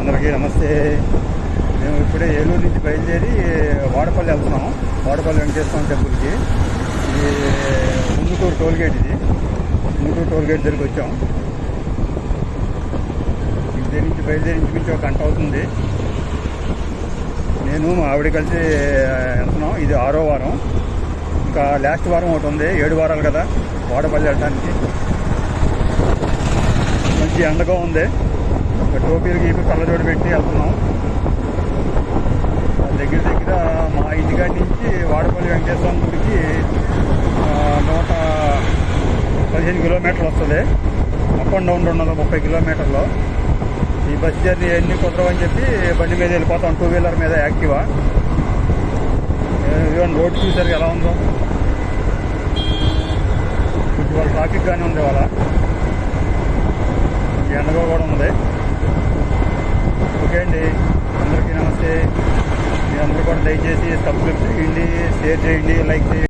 అందరికీ నమస్తే. మేము ఇప్పుడే ఏలూరు నుంచి బయలుదేరి వాడపల్లి వెళ్తున్నాం. వాడపల్లి వెంకటేశ్వర టెంపుల్కి. ఇది ముంగుటూరు టోల్గేట్. ఇది ముంగుటూరు టోల్గేట్ దగ్గరికి వచ్చాం. ఇదే నుంచి బయలుదేరి ఇంచుమించి ఒక గంట అవుతుంది. నేను మా ఆవిడ కలిసి వెళ్తున్నాం. ఇది 6వ వారం. ఇంకా లాస్ట్ వారం ఒకటి ఉంది. 7 వారాలు కదా వాడపల్లి వెళ్ళడానికి. మంచి ఎండగా ఉంది. టోపీలు గీపీ కళ్ళజోడు పెట్టి వెళ్తున్నాం. దగ్గర దగ్గర మా ఇంటికాడి నుంచి వాడపల్లి వెంకటేశ్వర గుడికి 115 కిలోమీటర్లు వస్తుంది. అప్ అండ్ డౌన్ 230 కిలోమీటర్లు. ఈ బస్ జర్నీ ఎన్ని కుదరవని చెప్పి బండి మీద వెళ్ళిపోతాం. 2 వీలర్ మీద యాక్టివా. ఈవెన్ రోడ్డు చూసారు ఎలా ఉందో. కొంచెం వాళ్ళ ట్రాఫిక్ గానే ఉంది. వాళ్ళ ఎండగా కూడా ఉంది. ఓకే అండి, అందరికీ నమస్తే. మీరందరూ కూడా దయచేసి సబ్స్క్రైబ్ చేయండి, షేర్ చేయండి, లైక్ చేయండి.